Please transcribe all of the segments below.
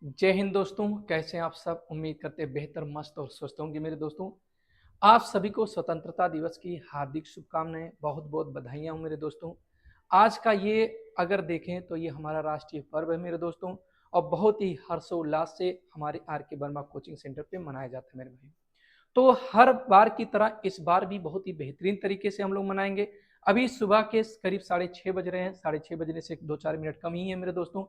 जय हिंद दोस्तों, कैसे हैं आप सब। उम्मीद करते हैं बेहतर, मस्त और स्वस्थ होंगे। मेरे दोस्तों, आप सभी को स्वतंत्रता दिवस की हार्दिक शुभकामनाएं, बहुत बहुत बधाइयां हो मेरे दोस्तों। आज का ये अगर देखें तो ये हमारा राष्ट्रीय पर्व है मेरे दोस्तों, और बहुत ही हर्षोल्लास से हमारे आर के वर्मा कोचिंग सेंटर पे मनाया जाता है मेरे भाई। तो हर बार की तरह इस बार भी बहुत ही बेहतरीन तरीके से हम लोग मनाएंगे। अभी सुबह के करीब 6:30 बज रहे हैं, 6:30 बजने से 2-4 मिनट कम ही है मेरे दोस्तों।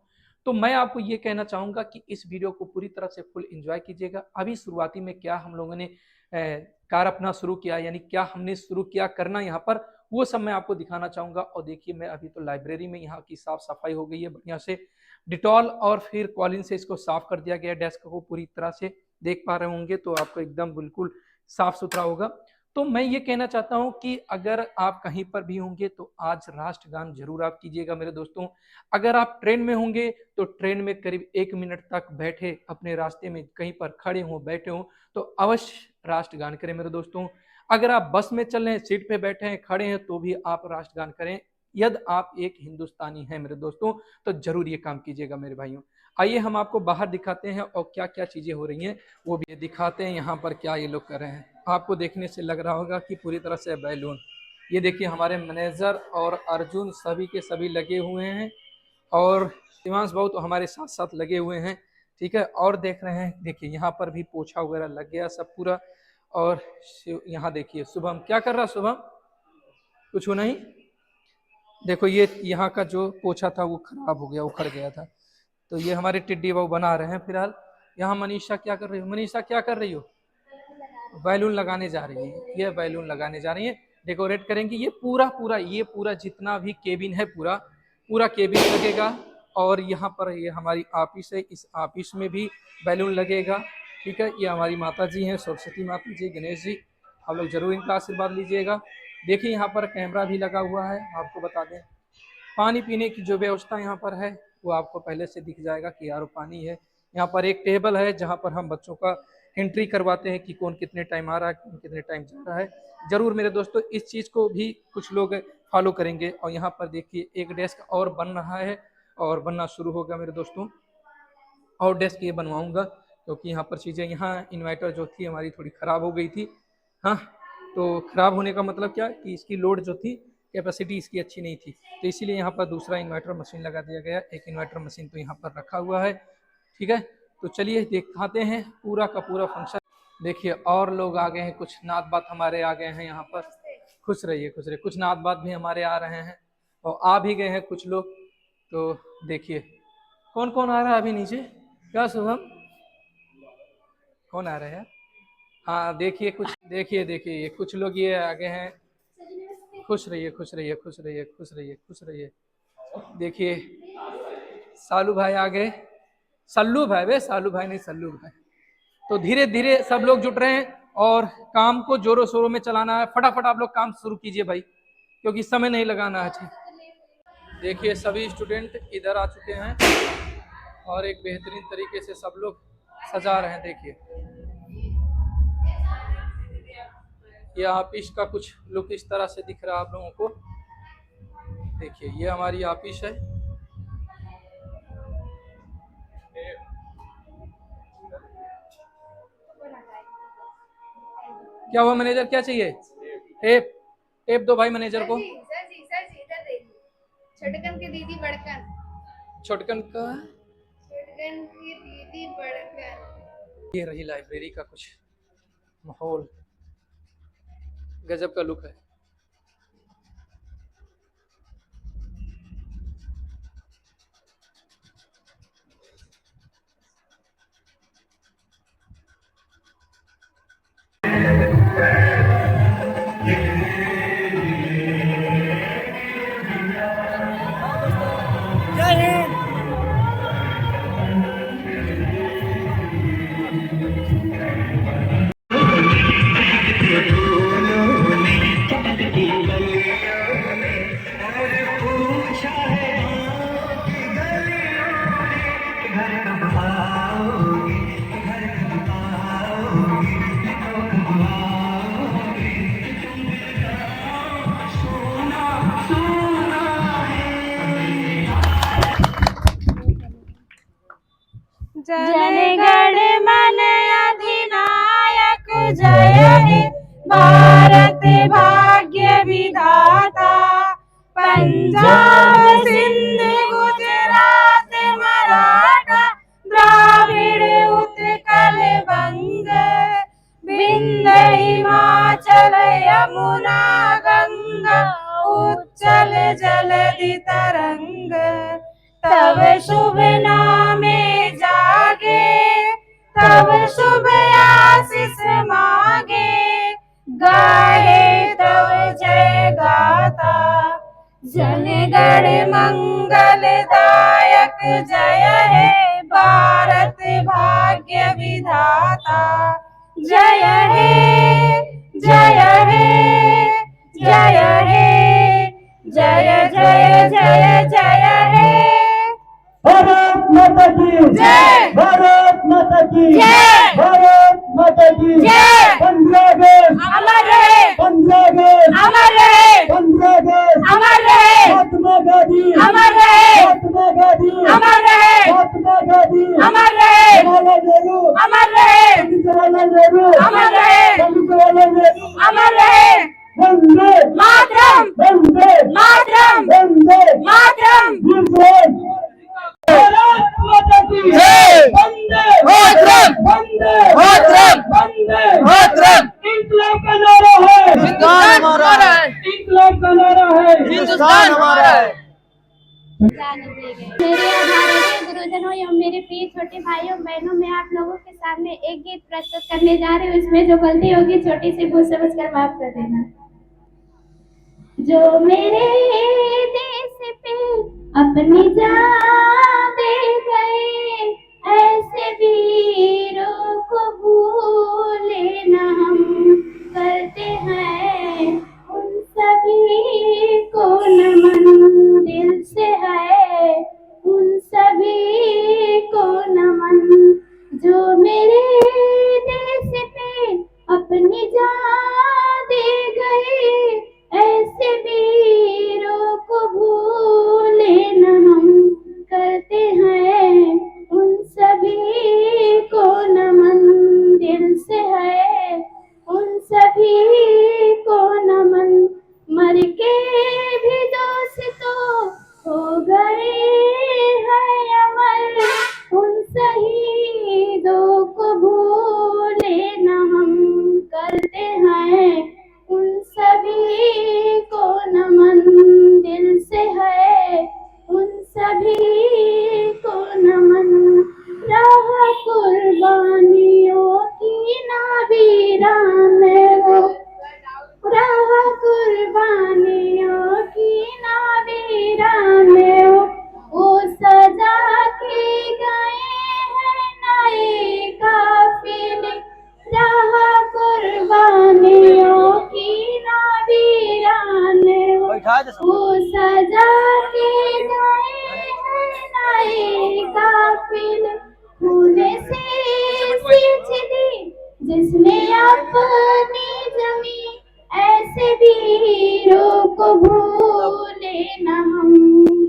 तो मैं आपको ये कहना चाहूँगा कि इस वीडियो को पूरी तरह से फुल एंजॉय कीजिएगा। अभी शुरुआती में क्या हम लोगों ने कार्य अपना शुरू किया, यानी क्या हमने शुरू किया करना यहाँ पर, वो सब मैं आपको दिखाना चाहूँगा। और देखिए, मैं अभी तो लाइब्रेरी में यहाँ की साफ सफाई हो गई है बढ़िया से, डिटॉल और फिर कॉलिन से इसको साफ कर दिया गया, डेस्क को पूरी तरह से देख पा रहे होंगे तो आपको एकदम बिल्कुल साफ सुथरा होगा। तो मैं ये कहना चाहता हूं कि अगर आप कहीं पर भी होंगे तो आज राष्ट्रगान जरूर आप कीजिएगा मेरे दोस्तों। अगर आप ट्रेन में होंगे तो ट्रेन में करीब 1 मिनट तक बैठे, अपने रास्ते में कहीं पर खड़े हों बैठे हों तो अवश्य राष्ट्रगान करें मेरे दोस्तों। अगर आप बस में चल रहे हैं, सीट पे बैठे हैं, खड़े हैं, तो भी आप राष्ट्रगान करें। यदि आप एक हिंदुस्तानी हैं मेरे दोस्तों तो जरूर ये काम कीजिएगा मेरे भाइयों। आइए हम आपको बाहर दिखाते हैं और क्या क्या चीजें हो रही हैं वो भी दिखाते हैं। यहाँ पर क्या ये लोग कर रहे हैं, आपको देखने से लग रहा होगा कि पूरी तरह से बैलून। ये देखिए, हमारे मैनेजर और अर्जुन सभी के सभी लगे हुए हैं, और शिवांश भाऊ तो हमारे साथ साथ लगे हुए हैं। ठीक है, और देख रहे हैं, देखिए यहाँ पर भी पोछा वगैरह लग गया सब पूरा। और यहाँ देखिए शुभम क्या कर रहा है। शुभम कुछ नहीं, देखो ये यहाँ का जो पोछा था वो खराब हो गया, उखड़ गया था। तो ये हमारे टिड्डी बाबू बना रहे हैं फिलहाल। यहाँ मनीषा क्या कर रही हो, मनीषा क्या कर रही हो। बैलून लगाने जा रही है, ये बैलून लगाने जा रही है, डेकोरेट करेंगी। ये पूरा जितना भी केबिन है पूरा पूरा केबिन लगेगा। और यहाँ पर ये हमारी ऑफिस है, इस ऑफिस में भी बैलून लगेगा। ठीक है, ये हमारी माता जी हैं, सरस्वती माता जी, गणेश जी, आप लोग जरूर इनका आशीर्वाद लीजिएगा। देखिए यहाँ पर कैमरा भी लगा हुआ है, आपको बता दें। पानी पीने की जो व्यवस्था यहाँ पर है वो आपको पहले से दिख जाएगा कि यार पानी है। यहाँ पर एक टेबल है जहाँ पर हम बच्चों का एंट्री करवाते हैं कि कौन कितने टाइम आ रहा है, कौन कितने टाइम जा रहा है। जरूर मेरे दोस्तों इस चीज़ को भी कुछ लोग फॉलो करेंगे। और यहाँ पर देखिए एक डेस्क और बन रहा है, और बनना शुरू होगा मेरे दोस्तों। और डेस्क ये बनवाऊंगा क्योंकि यहाँ पर चीज़ें, यहाँ इन्वर्टर जो थी हमारी थोड़ी ख़राब हो गई थी। हाँ, तो ख़राब होने का मतलब क्या कि इसकी लोड जो थी, कैपेसिटी इसकी अच्छी नहीं थी, तो इसीलिए यहाँ पर दूसरा इन्वर्टर मशीन लगा दिया गया। एक इन्वर्टर मशीन तो यहाँ पर रखा हुआ है। ठीक है, तो चलिए दिखाते हैं पूरा का पूरा फंक्शन। देखिए और लोग आ गए हैं, कुछ नात बात हमारे आ गए हैं यहाँ पर। खुश रहिए खुश रहिए, कुछ नात बात भी हमारे आ रहे हैं और आ भी गए हैं कुछ लोग। तो देखिए कौन कौन आ रहा है अभी नीचे। क्या शुभम, कौन आ रहा है यार। हाँ देखिए कुछ, देखिए देखिए कुछ लोग ये आगे हैं। खुश रहिए खुश रहिए खुश रहिए खुश रहिए खुश रहिए। देखिए सालू भाई आ गए, सल्लू भाई, वे सालू भाई नहीं सल्लू भाई। तो धीरे धीरे सब लोग जुट रहे हैं और काम को जोरों शोरों में चलाना है। फटाफट आप लोग काम शुरू कीजिए भाई, क्योंकि समय नहीं लगाना है। देखिए सभी स्टूडेंट इधर आ चुके हैं और एक बेहतरीन तरीके से सब लोग सजा रहे हैं। देखिए ये ऑफिस का कुछ लुक इस तरह से दिख रहा है आप लोगों को। देखिए ये हमारी ऑफिस है। क्या हुआ मैनेजर, क्या चाहिए। टेप, टेप दो भाई मैनेजर को। छोटकन की दीदी बड़कन, छोटकन का। छोटकन की दीदी बड़कन। ये रही लाइब्रेरी का कुछ माहौल, गजब का लुक है। जनगण मन अधिनायक जय हे भारत भाग्य विधाता। पंजाब सिंध गुजरात मराठा द्राविड़ उत्कल बंग विंध्य हिमाचल यमुना गंगा उच्चल जलधि तरंग। तब शुभ नामे जागे तब शुभ आशीष मांगे गाहे तब जय गाथा। जनगण मंगलदायक जय हे भारत भाग्य विधाता। जय हे जय हे जय हे जय जय जय जय हे। भारत माता की जय। भारत माता की जय। भारत माता की जय। 15 अगस्त अमर रहे 15 अगस्त अमर रहे 15 अगस्त अमर रहे महात्मा गांधी अमर रहे महात्मा गांधी अमर रहे महात्मा गांधी अमर रहे जवाहरलाल नेहरू अमर रहे पंडित जवाहरलाल नेहरू अमर रहे पंडित जवाहरलाल नेहरू अमर रहे। वंदे मातरम वंदे मातरम वंदे मातरम। वीर जवान। भारत माता की जय। वंदे मातरम वंदे मातरम वंदे मातरम। इंकलाब का नारा है हिंदुस्तान हमारा है इंकलाब का नारा है हिंदुस्तान हमारा है। मेरे आदरणीय गुरुजनों एवं मेरे प्रिय छोटे भाइयों बहनों, मैं आप लोगों के सामने एक गीत प्रस्तुत करने जा रही हूँ। इसमें जो गलती होगी छोटी सी भूल समझकर माफ कर देना। जो मेरे देश पे अपनी जान दे गए ऐसे वीरों को भूले न हम करते हैं उन सभी को नमन दिल से है उन सभी को नमन। जो मेरे देश पे अपनी जान दे गए ऐसे वीरों को भूले न हम करते हैं उन सभी को नमन दिल से है उन सभी को नमन। मर के भी दोस्तों हो गए हैं अमर उन शहीदों को भूले न हम करते हैं उन सभी को नमन दिल से है उन सभी को नमन। रहा कुर्बानियों की ना वीरान वो रहा कुर्बानियों की ना वीरान वो सजा के गए हैं नए काफिले। रहा कुर्बानियों की ना वीरान वो सजा के गए हैं नए काफिले। खूने से सींच दी जिसने अपनी जमी ऐसे वीरों को भूले न हम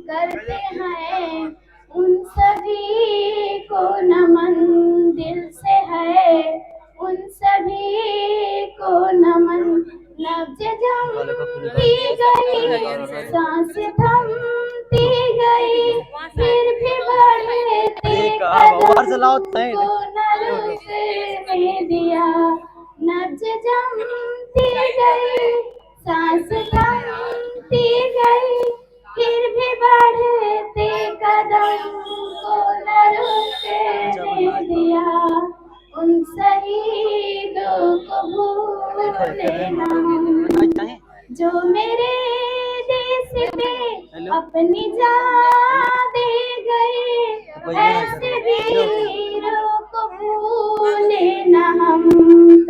करते हैं उन सभी को नमन दिल से है उन सभी को नमन। नब्ज जमती गई सांस थमती गई फिर भी बढ़ते कदम को न रुकने दिया। नब्ज जमती गई सांस थमती गई फिर भी बढ़ते कदम को न रुकने दिया। उन शहीदों को भूले न हम जो मेरे देश पे अपनी जान दे गए ऐसे वीरों को भूले न हम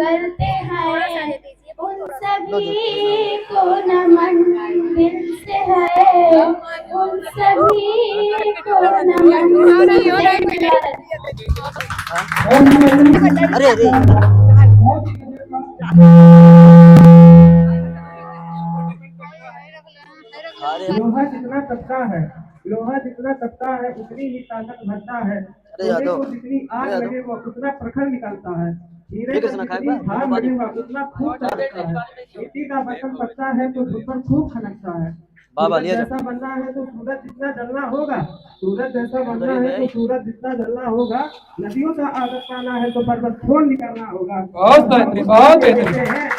करते हैं उन सभी को नमन दिल से है उन सभी को नमन। अरे अरे लोहा जितना तपता है लोहा जितना तपता है उतनी ही ताकत भरता है। अरे यादव को जितनी आग यादव। लगे वो उतना प्रखर निकलता है। हीरे ठीक है, को सुना, जितनी खाए बा? धार बाजू। लगेगा उतना खूब चमकता है। मिट्टी का बर्तन पकता है तो धुपन खूब खनकता है। बाबा, सूरज लिया जा। जैसा बनना है तो सूरज जितना जलना होगा, सूरज जैसा बनना उधर ही है तो नहीं। सूरज जितना जलना होगा। नदियों का आदत पाना है तो पर्वत छोड़ निकलना होगा। बहुत बेहतरीन, बहुत बेहतरीन।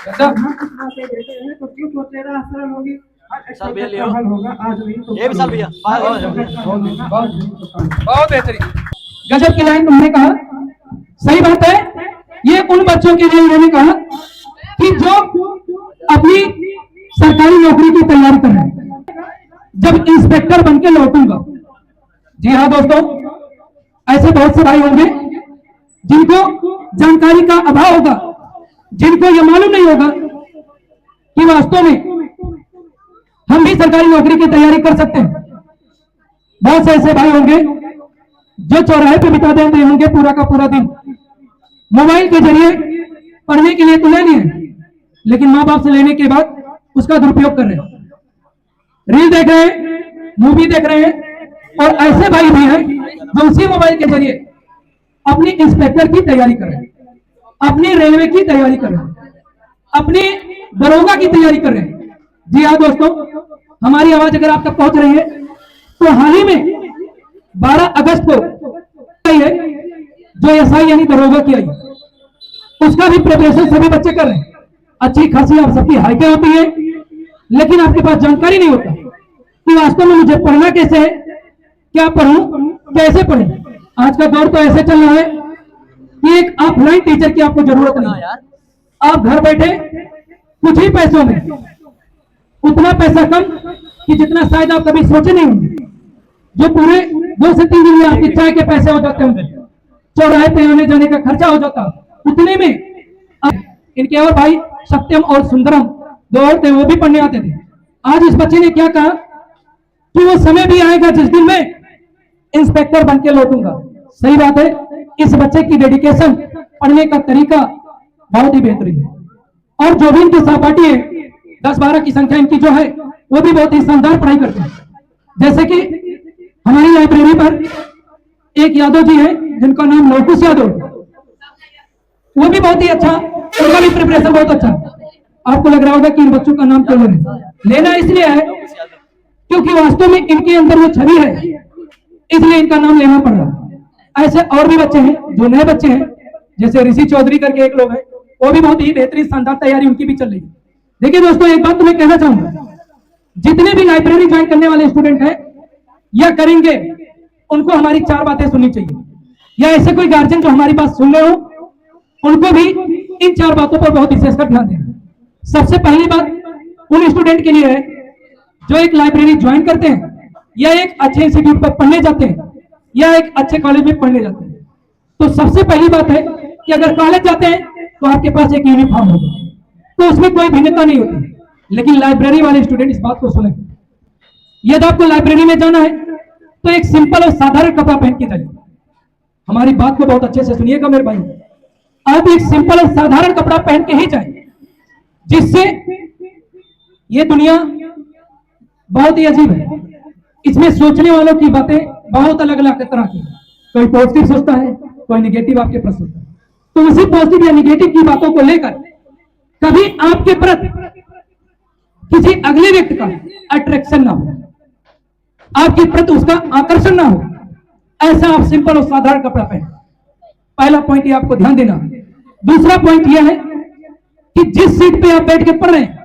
गजब। हम कुछ बातें देते हैं तो क्यों तो तेरा आश्रम होगी। विशाल भैया का लियो। हल होगा आज नहीं तो ये विशाल भैया। आज बहुत नहीं तो कल होगा, आज नहीं तो कल। बहुत बेहतरीन, गजब की लाइन तुमने कहा, सही बात है। ये उन बच्चों के लिए उन्होंने कहा कि जो अपनी सरकारी नौकरी की तैयारी कर रहे हैं, जब इंस्पेक्टर बन के लौटूंगा। जी हाँ दोस्तों, ऐसे बहुत से भाई होंगे जिनको जानकारी का अभाव होगा, जिनको यह मालूम नहीं होगा कि वास्तव में हम भी सरकारी नौकरी की तैयारी कर सकते हैं। बहुत से ऐसे भाई होंगे जो चौराहे पे बिता देते होंगे पूरा का पूरा दिन, मोबाइल के जरिए पढ़ने के लिए तो ले लिए, लेकिन माँ बाप से लेने के बाद उसका दुरुपयोग कर रहे हैं, रील देख रहे हैं, मूवी देख रहे हैं। और ऐसे भाई भी हैं जो उसी मोबाइल के जरिए अपनी इंस्पेक्टर की तैयारी कर रहे हैं, अपनी रेलवे की तैयारी कर रहे हैं, अपनी दरोगा की तैयारी कर रहे हैं। जी हाँ दोस्तों, हमारी आवाज अगर आप तक पहुंच रही है तो हाल ही में 12 अगस्त को आई है जो एसआई यानी दरोगा की आई, उसका भी प्रिपरेशन सभी बच्चे कर रहे हैं। अच्छी खासी आप सबकी हाइटें होती है, लेकिन आपके पास जानकारी नहीं होता कि वास्तव में मुझे पढ़ना कैसे है, क्या पढ़ूं, कैसे पढ़ूं। आज का दौर तो ऐसे चल रहा है कि एक ऑफलाइन टीचर की आपको जरूरत नहीं है। आप घर बैठे कुछ ही पैसों में, उतना पैसा कम कि जितना शायद आप कभी सोचे नहीं होंगे, जो पूरे 2 से 3 दिन में आपकी चाय के पैसे हो जाते होंगे, चौराहे पे आने जाने का खर्चा हो जाता, उतने में इनके और भाई सत्यम और सुंदरम 2 और थे, वो भी पढ़ने आते थे। आज इस बच्चे ने क्या कहा कि वो समय भी आएगा जिस दिन मैं इंस्पेक्टर बन के लौटूंगा। सही बात है, इस बच्चे की डेडिकेशन, पढ़ने का तरीका बहुत ही बेहतरीन है। और जो भी इनके सहपाठी है, 10-12 की संख्या इनकी जो है, वो भी बहुत ही शानदार पढ़ाई करते हैं। जैसे कि हमारी लाइब्रेरी पर एक यादव जी है जिनका नाम लौकुश यादव, वो भी बहुत ही अच्छा, उनका भी प्रिपरेशन बहुत अच्छा। आपको लग रहा होगा कि इन बच्चों का नाम क्यों लेना इसलिए है क्योंकि वास्तव में इनके अंदर वो छवि है, इसलिए इनका नाम लेना पड़ रहा है। ऐसे और भी बच्चे हैं जो नए बच्चे हैं, जैसे ऋषि चौधरी करके एक लोग हैं, वो भी बहुत ही बेहतरीन शानदार तैयारी उनकी भी चल रही है। देखिए दोस्तों, एक बात तुम्हें कहना चाहूंगा, जितने भी लाइब्रेरी ज्वाइन करने वाले स्टूडेंट हैं या करेंगे, उनको हमारी 4 बातें सुननी चाहिए, या ऐसे कोई गार्जियन जो हमारी बात सुन रहे हो उनको भी इन 4 बातों पर बहुत विशेषकर ध्यान देना। सबसे पहली बात उन स्टूडेंट के लिए है जो एक लाइब्रेरी ज्वाइन करते हैं, या एक अच्छे इंस्टीट्यूट पर पढ़ने जाते हैं, या एक अच्छे कॉलेज में पढ़ने जाते हैं। तो सबसे पहली बात है कि अगर कॉलेज जाते हैं तो आपके पास एक यूनिफॉर्म होगा, तो उसमें कोई भिन्नता नहीं होती। लेकिन लाइब्रेरी वाले स्टूडेंट इस बात को सुने, यदि आपको लाइब्रेरी में जाना है तो एक सिंपल और साधारण कपड़ा पहन के जाइए। हमारी बात को बहुत अच्छे से सुनिएगा मेरे भाई, आप एक सिंपल और साधारण कपड़ा पहन के ही जाए, जिससे ये दुनिया बहुत ही अजीब है, इसमें सोचने वालों की बातें बहुत अलग अलग तरह की, कोई पॉजिटिव सोचता है, कोई निगेटिव आपके प्रति सोचता है। तो उसी पॉजिटिव या निगेटिव की बातों को लेकर कभी आपके प्रति किसी अगले व्यक्ति का अट्रैक्शन ना हो, आपके प्रति उसका आकर्षण ना हो, ऐसा आप सिंपल और साधारण कपड़ा पहने। पहला पॉइंट ये आपको ध्यान देना। दूसरा पॉइंट यह है कि जिस सीट पे आप बैठ के पढ़ रहे हैं,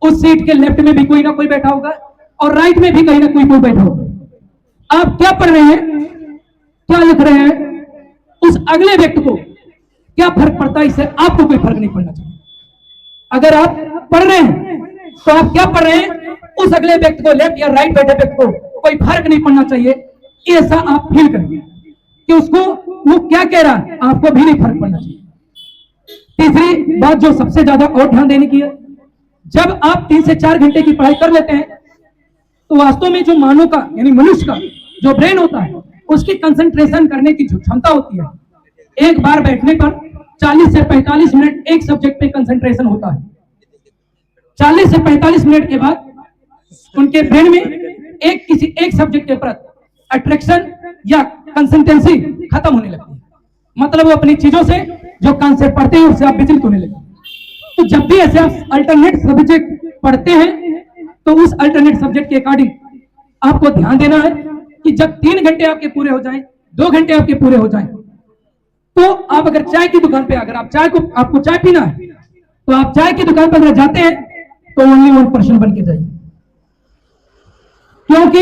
उस सीट के लेफ्ट में भी कोई ना कोई बैठा होगा और राइट में भी कहीं ना कोई बैठा होगा। आप क्या पढ़ रहे हैं, क्या लिख रहे हैं, उस अगले व्यक्ति को क्या फर्क पड़ता है, इससे आपको कोई फर्क नहीं पड़ना चाहिए। अगर आप पढ़ रहे हैं तो आप क्या पढ़ रहे हैं, उस अगले व्यक्ति को, लेफ्ट या राइट बैठे व्यक्ति को कोई फर्क नहीं पड़ना चाहिए, ऐसा आप फील करेंगे कि उसको वो क्या कह रहा है, आपको भी नहीं फर्क पड़ना चाहिए। तीसरी बात जो सबसे ज्यादा और ध्यान देने की है, जब आप 3 से 4 घंटे की पढ़ाई कर लेते हैं तो वास्तव में जो मानव का यानी मनुष्य का जो ब्रेन होता है, उसकी कंसंट्रेशन करने की जो क्षमता होती है, एक बार बैठने पर 40 से 45 मिनट एक सब्जेक्ट पे कंसंट्रेशन होता है। 40 से 45 मिनट के बाद उनके ब्रेन में किसी एक सब्जेक्ट के प्रति अट्रैक्शन या कंसिस्टेंसी खत्म होने लगती है। मतलब वो अपनी चीजों से जो कॉन्सेप्ट पढ़ते हैं उससे आप विचलित होने लगते हैं। तो जब भी ऐसे आप अल्टरनेट सब्जेक्ट पढ़ते हैं तो उस अल्टरनेट सब्जेक्ट के अकॉर्डिंग आपको ध्यान देना है कि जब 3 घंटे आपके पूरे हो जाएं, 2 घंटे आपके पूरे हो जाएं, तो आप अगर चाय की दुकान पे अगर आपको चाय पीना है तो आप चाय की दुकान पर अगर जाते हैं तो ओनली 1% बन के जाइए। क्योंकि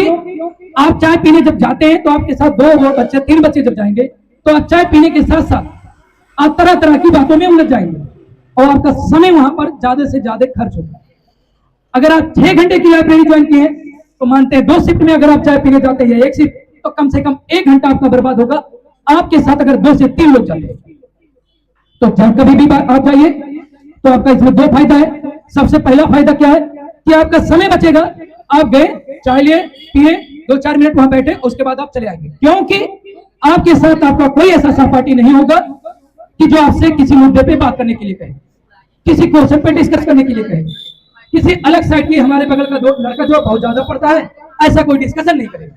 आप चाय पीने जब जाते हैं तो आपके साथ 2 बच्चे 3 बच्चे जब जाएंगे तो आप चाय पीने के साथ साथ आप तरह तरह की बातों में उलझ जाएंगे और आपका समय वहां पर ज्यादा से ज्यादा खर्च होगा। अगर आप 6 घंटे की लाइब्रेरी ज्वाइन किए हैं तो मानते हैं 2 शिफ्ट में अगर आप चाय पीने जाते हैं 1 शिफ्ट तो कम से कम 1 घंटा आपका बर्बाद होगा। आपके साथ अगर 2 से 3 लोग जाते हैं तो जब कभी भी आप जाइए तो आपका इसमें 2 फायदा है। सबसे पहला फायदा क्या है कि आपका समय बचेगा। आप गए चाय लिए पिए 2-4 मिनट वहां बैठे उसके बाद आप चले आएंगे, क्योंकि आपके साथ आपका कोई ऐसा सहपाठी नहीं होगा कि जो आपसे किसी मुद्दे पे बात करने के लिए कहे, किसी क्वेश्चन पे डिस्कस करने के लिए कहे, किसी अलग साइड की हमारे बगल का लड़का जो बहुत ज्यादा पढ़ता है ऐसा कोई डिस्कशन नहीं करेगा,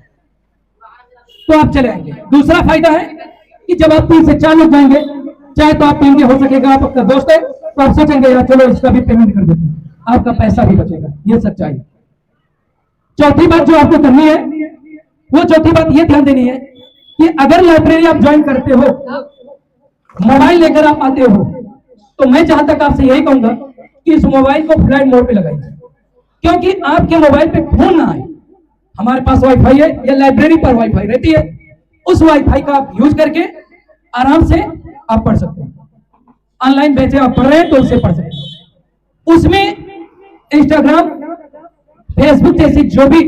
तो आप चले आएंगे। दूसरा फायदा है कि जब आप 3 से 4 लोग जाएंगे, चाहे तो आप पेमेंट हो सकेगा, आप आपका दोस्त है तो आप सोचेंगे यार चलो इसका भी पेमेंट कर देते हैं, आपका पैसा भी बचेगा। ये सच्चाई। चौथी बात जो आपको करनी है वो चौथी बात ये ध्यान देनी है कि अगर लाइब्रेरी आप ज्वाइन करते हो, मोबाइल लेकर आप आते हो, तो मैं जहां तक आपसे यही कहूंगा कि इस मोबाइल को फ्लाइट मोड पे लगाइए, क्योंकि आपके मोबाइल पे फोन ना आए। हमारे पास वाईफाई है या लाइब्रेरी पर वाईफाई रहती है, उस वाईफाई का आप यूज करके आराम से आप पढ़ सकते हैं। ऑनलाइन बैठे आप पढ़ रहे हैं तो उससे पढ़ सकते हैं। उसमें इंस्टाग्राम, फेसबुक जैसी जो भी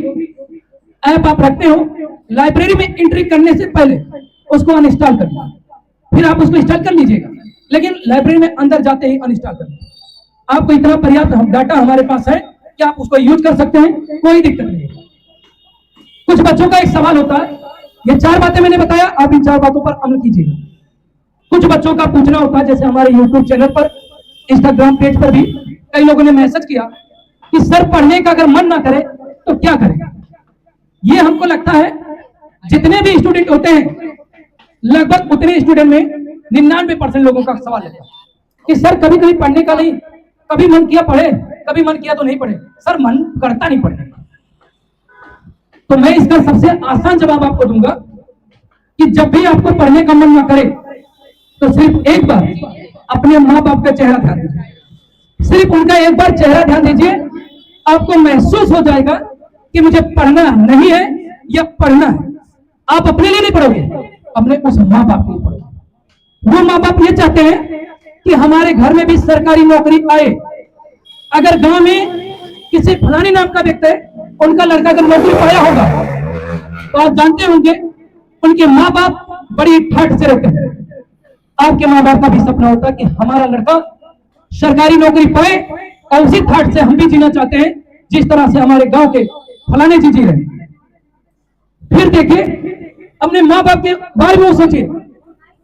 ऐप आप रखते हो, लाइब्रेरी में एंट्री करने से पहले उसको अनइंस्टॉल करना, फिर आप उसको इंस्टॉल कर लीजिएगा, लेकिन लाइब्रेरी में अंदर जाते ही अनइंस्टॉल करना। आपको इतना पर्याप्त डाटा हमारे पास है कि आप उसको यूज कर सकते हैं, कोई दिक्कत नहीं है। कुछ बच्चों का एक सवाल होता है, ये 4 बातें मैंने बताया, आप इन 4 बातों पर अमल कीजिएगा। कुछ बच्चों का पूछना होता है, जैसे हमारे YouTube चैनल पर, इंस्टाग्राम पेज पर भी कई लोगों ने मैसेज किया कि सर पढ़ने का अगर मन ना करे तो क्या करें। ये हमको लगता है जितने भी स्टूडेंट होते हैं लगभग उतने स्टूडेंट में 99% लोगों का सवाल है कि सर कभी कभी पढ़ने का नहीं, कभी मन किया पढ़े, कभी मन किया तो नहीं पढ़े, सर मन करता नहीं पढ़ने का। तो मैं इसका सबसे आसान जवाब आपको दूंगा कि जब भी आपको पढ़ने का मन ना करे तो सिर्फ एक बार अपने माँ बाप का चेहरा ध्यान दीजिए, सिर्फ उनका एक बार चेहरा ध्यान दीजिए, आपको महसूस हो जाएगा कि मुझे पढ़ना नहीं है या पढ़ना है। आप अपने लिए नहीं पढ़ोगे, अपने उस माँ बाप के लिए पढ़ोगे। वो माँ बाप ये चाहते हैं कि हमारे घर में भी सरकारी नौकरी आए। अगर गांव में किसी फलानी नाम का व्यक्ति है, उनका लड़का अगर नौकरी पाया होगा तो आप जानते होंगे उनके माँ बाप बड़ी ठाठ से रहते हैं। आपके माँ बाप का भी सपना होता है कि हमारा लड़का सरकारी नौकरी पाए, और उसी ठाठ से हम भी जीना चाहते हैं जिस तरह से हमारे गांव के फलाने जी जी रहे। फिर देखिए अपने माँ बाप के बारे में सोचिए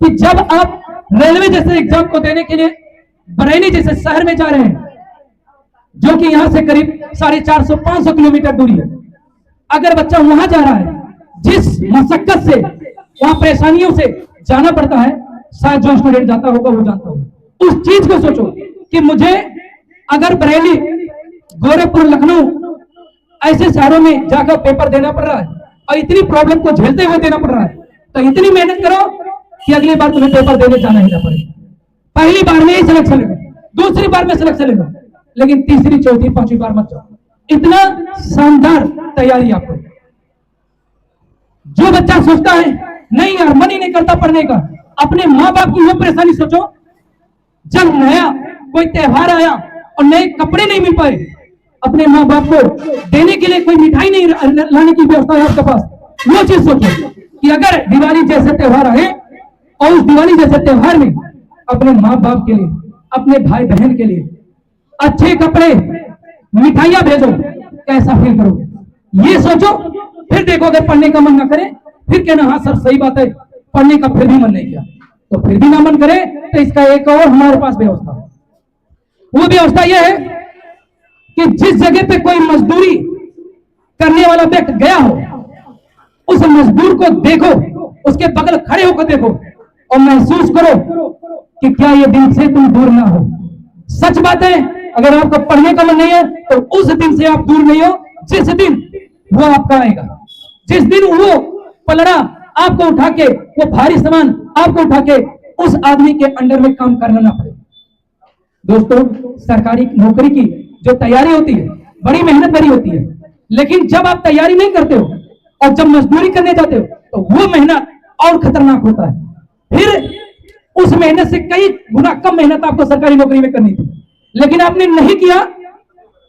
कि जब आप रेलवे जैसे एग्जाम को देने के लिए बरेली जैसे शहर में जा रहे हैं, जो कि यहाँ से करीब 450-500 किलोमीटर दूरी है, अगर बच्चा वहां जा रहा है, जिस मशक्कत से वहां परेशानियों से जाना पड़ता है, शायद जो स्टूडेंट जाता होगा वो जानता होगा। उस चीज को सोचो कि मुझे अगर बरेली, गोरखपुर, लखनऊ ऐसे शहरों में जाकर पेपर देना पड़ रहा है और इतनी प्रॉब्लम को झेलते हुए देना पड़ रहा है, तो इतनी मेहनत करो कि अगली बार तुम्हें पेपर देने जाना ही ना पड़े। पहली बार में ही सिलेक्शन लेगा, दूसरी बार में सिलेक्शन लेगा, लेकिन तीसरी, चौथी, 5वीं बार मत जाओ। इतना शानदार तैयारी आपको। जो बच्चा सोचता है नहीं यार मन ही नहीं करता पढ़ने का, अपने माँ बाप की वो परेशानी सोचो, जब नया कोई त्योहार आया और नए कपड़े नहीं मिल पाए, अपने माँ बाप को देने के लिए कोई मिठाई नहीं लाने की व्यवस्था है आपके पास, वो चीज सोचो कि अगर दिवाली जैसे त्योहार आए और उस दिवाली जैसे त्योहार में अपने माँ बाप के लिए, अपने भाई बहन के लिए अच्छे कपड़े, मिठाइयां भेजो, कैसा फील करोगे ये सोचो। फिर देखो अगर पढ़ने का मन ना करे फिर कहना हाँ सर सही बात है, पढ़ने का फिर भी मन नहीं किया, तो फिर भी ना मन करे तो इसका एक और हमारे पास व्यवस्था है। वो व्यवस्था यह है कि जिस जगह पे कोई मजदूरी करने वाला व्यक्ति गया हो, उस मजदूर को देखो उसके बगल खड़े होकर देखो और महसूस करो कि क्या ये दिन से तुम दूर ना हो। सच बात है, अगर आपको पढ़ने का मन नहीं है तो उस दिन से आप दूर नहीं हो जिस दिन वो आपका आएगा, जिस दिन वो पलड़ा आपको उठा के, वो भारी सामान आपको उठा के उस आदमी के अंडर में काम करना ना पड़े। दोस्तों, सरकारी नौकरी की जो तैयारी होती है बड़ी मेहनत भरी होती है, लेकिन जब आप तैयारी नहीं करते हो और जब मजदूरी करने जाते हो तो वो मेहनत और खतरनाक होता है। फिर उस मेहनत से कई गुना कम मेहनत आपको सरकारी नौकरी में करनी थी, लेकिन आपने नहीं किया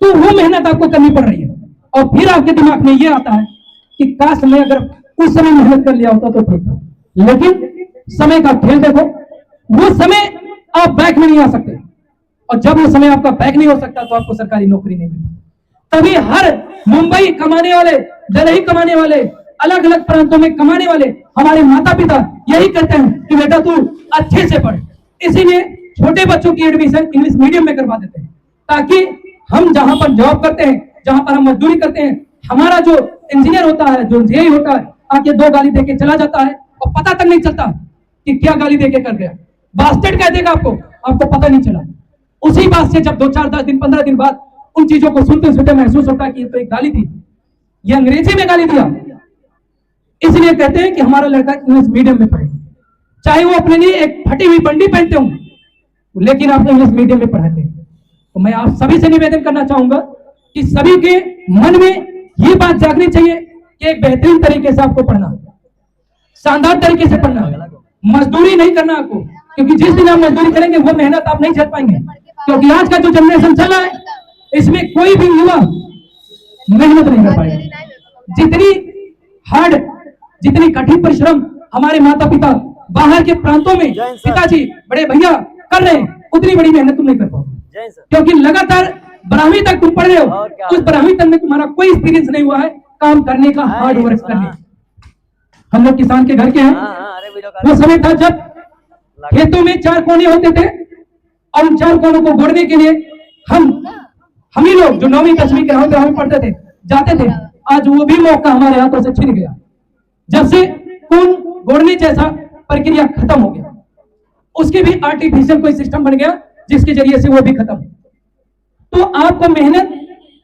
तो वो मेहनत आपको करनी पड़ रही है। और फिर आपके दिमाग में ये आता है कि काश मैं अगर उस समय मेहनत कर लिया होता तो ठीक था। लेकिन समय का खेल देखो, वो समय आप बैक में नहीं आ सकते, और जब वो समय आपका बैक नहीं हो सकता तो आपको सरकारी नौकरी नहीं मिलती। तभी हर मुंबई कमाने वाले, दिल्ली कमाने वाले, अलग अलग प्रांतों में कमाने वाले हमारे माता पिता यही कहते हैं कि बेटा तू अच्छे से पढ़। इसीलिए छोटे बच्चों की एडमिशन इंग्लिश मीडियम में करवा देते हैं, ताकि हम जहां पर जॉब करते हैं, जहां पर हम मजदूरी करते हैं, हमारा जो इंजीनियर होता है, जो जेई होता है, आके 2 गाली देके चला जाता है और पता तक नहीं चलता कि क्या गाली देके कर गया। बास्टेड कह देगा आपको पता नहीं चला। उसी बात से जब 2, 4, 10 दिन, 15 दिन बाद उन चीजों को सुनते सुनते महसूस होता है कि ये तो एक गाली थी, ये अंग्रेजी में गाली दिया। इसलिए कहते हैं कि हमारा लड़का इंग्लिश मीडियम में पढ़े, चाहे वो अपने लिए एक फटी हुई बंडी पहनते हों, लेकिन आप इंग्लिश मीडियम में पढ़ाते हैं। तो मैं आप सभी से निवेदन करना चाहूंगा कि सभी के मन में ये बात जागनी चाहिए कि एक बेहतरीन तरीके से आपको पढ़ना, शानदार तरीके से पढ़ना, मजदूरी नहीं करना आपको, क्योंकि जिस दिन आप मजदूरी करेंगे वो मेहनत आप नहीं झेल पाएंगे। क्योंकि आज का जो जनरेशन चल रहा है इसमें कोई भी युवा मेहनत नहीं कर पाएगा। जितनी हार्ड, जितनी कठिन परिश्रम हमारे माता पिता बाहर के प्रांतों में, पिताजी, बड़े भैया कर रहे हैं, उतनी बड़ी मेहनत तुम नहीं कर पाओगे, क्योंकि लगातार 12वीं तक तुम पढ़ रहे हो, उस 12वीं तक में तुम्हारा कोई एक्सपीरियंस नहीं हुआ है काम करने का, हार्ड वर्क करने। हम लोग किसान के घर के हैं। वो समय था जब खेतों में 4 कोने होते थे और उन 4 कोनों को गोड़ने के लिए हम ही लोग जो 9वीं 10वीं के ग्राउंड में पढ़ते थे जाते थे। आज वो भी मौका हमारे हाथों से छिन गया, जब से कोन गोड़ने जैसा प्रक्रिया खत्म हो गया, उसके भी आर्टिफिशियल कोई सिस्टम बन गया जिसके जरिए से वो भी खत्म। तो आपको मेहनत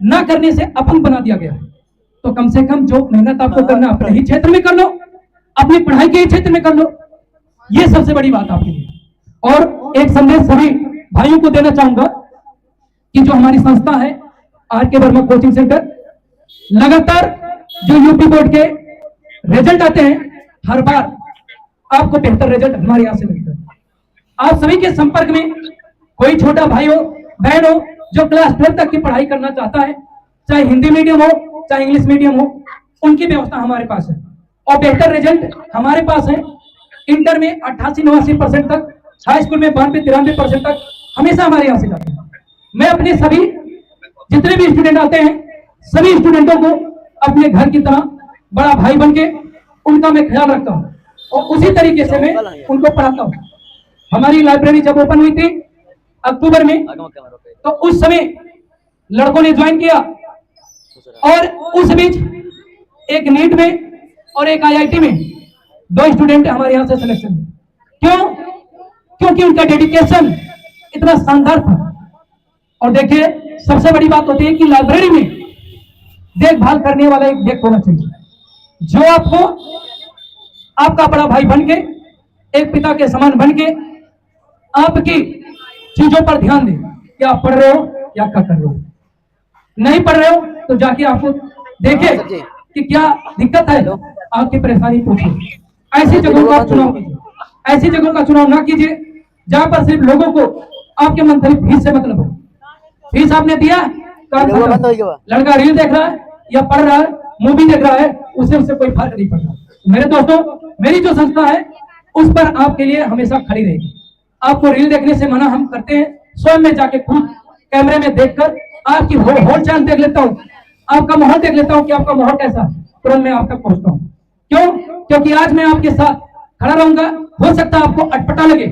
ना करने से अपंग बना दिया गया। तो कम से कम जो मेहनत आपको करना अपने ही क्षेत्र में कर लो, अपनी पढ़ाई के ही क्षेत्र में कर लो, ये सबसे बड़ी बात आपके लिए। और एक संदेश सभी भाइयों को देना चाहूंगा कि जो हमारी संस्था है आर.के. वर्मा कोचिंग सेंटर, लगातार जो यूपी बोर्ड के रिजल्ट आते हैं, हर बार आपको बेहतर रिजल्ट हमारे यहाँ से मिलता है। आप सभी के संपर्क में कोई छोटा भाई हो, बहन हो जो क्लास 12 तक की पढ़ाई करना चाहता है, चाहे हिंदी मीडियम हो चाहे इंग्लिश मीडियम हो, उनकी व्यवस्था हमारे पास है और बेहतर रिजल्ट हमारे पास है। इंटर में 88-89% तक, हाई स्कूल में 92-93% तक हमेशा हमारे यहाँ से जाते हैं। मैं अपने सभी जितने भी स्टूडेंट आते हैं, सभी स्टूडेंटों को अपने घर की तरह बड़ा भाई बन के उनका मैं ख्याल रखता हूँ और उसी तरीके से मैं उनको पढ़ाता हूँ। हमारी लाइब्रेरी जब ओपन हुई थी अक्टूबर में, तो उस समय लड़कों ने ज्वाइन किया और उस बीच एक नीट में और एक IIT में 2 स्टूडेंट हमारे यहाँ से सिलेक्शन हुए। क्यों? क्योंकि उनका डेडिकेशन इतना शानदार था। और देखिए, सबसे बड़ी बात होती है कि लाइब्रेरी में देखभाल करने वाला एक व्यक्ति होना चाहिए, जो आपको आपका बड़ा भाई बन के, एक पिता के समान बन के आपकी चीजों पर ध्यान दे कि आप पढ़ रहे हो या क्या कर रहे हो। नहीं पढ़ रहे हो तो जाके आपको देखे कि क्या दिक्कत है, आपकी परेशानी पूछिए। ऐसी जगहों का चुनाव कीजिए, ऐसी जगहों का चुनाव ना कीजिए जहां पर सिर्फ लोगों को आपके मंथली फीस से मतलब हो। फीस आपने दिया, लड़का रील देख रहा है या पढ़ रहा है, मूवी देख रहा है, उससे कोई फर्क नहीं पड़ता। मेरे दोस्तों, मेरी जो संस्था है उस पर आपके लिए हमेशा खड़ी रहेगी। आपको रील देखने से मना हम करते हैं, स्वयं में जाके खुद कैमरे में देखकर आपकी होल चाल देख लेता हूँ, आपका माहौल देख लेता हूँ कि आपका माहौल कैसा, तुरंत मैं आप तक पहुंचता हूँ। क्यों? क्योंकि आज मैं आपके साथ खड़ा रहूंगा। हो सकता है आपको अटपटा लगे,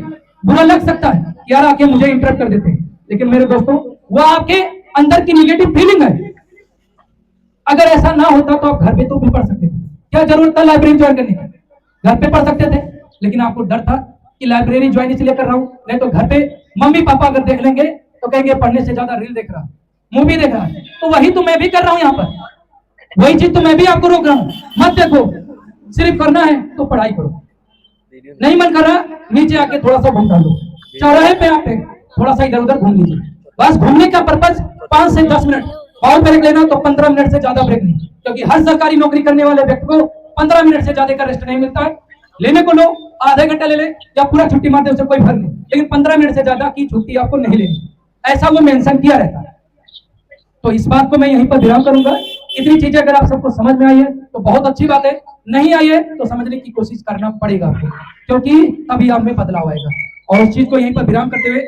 बुरा लग सकता है कि यार आके मुझे इंटरप्ट कर देते हैं, लेकिन मेरे दोस्तों वो आपके अंदर की निगेटिव फीलिंग है। अगर ऐसा ना होता तो आप घर पे तो भी पढ़ सकते थे। क्या जरूरत था लाइब्रेरी ज्वाइन करने की? घर पे पढ़ सकते थे, लेकिन आपको डर था कि लाइब्रेरी ज्वाइन इसलिए कर रहा हूँ, नहीं तो घर पे मम्मी पापा अगर देख लेंगे तो कहेंगे पढ़ने से ज्यादा रील देख रहा, मूवी देख रहा है। तो वही तो मैं भी कर रहा हूँ यहाँ पर, वही चीज तो मैं भी आपको रोक रहा हूँ। मत देखो, सिर्फ करना है तो पढ़ाई करो, नहीं मन कर रहा नीचे आके थोड़ा सा घूम डालो, चौराहे पे आके थोड़ा सा इधर उधर घूम लीजिए। बस घूमने का पर्पज 5 से 10 मिनट, और ब्रेक लेना तो 15 मिनट से ज्यादा ब्रेक नहीं, क्योंकि हर सरकारी नौकरी करने वाले व्यक्ति को 15 मिनट से ज्यादा का रेस्ट नहीं मिलता है। लेने को लो आधे घंटा ले ले या पूरा छुट्टी मार दे, उससे कोई फर्क नहीं, लेकिन 15 मिनट से ज्यादा की छुट्टी आपको नहीं लेनी, ऐसा वो मेंशन किया रहता है। तो इस बात को मैं यहीं पर विराम करूंगा। इतनी चीजें अगर आप सबको समझ में आई है तो बहुत अच्छी बात है, नहीं आई है तो समझने की कोशिश करना पड़ेगा आपको, क्योंकि तभी आप में बदलाव आएगा। और उस चीज को यहीं पर विराम करते हुए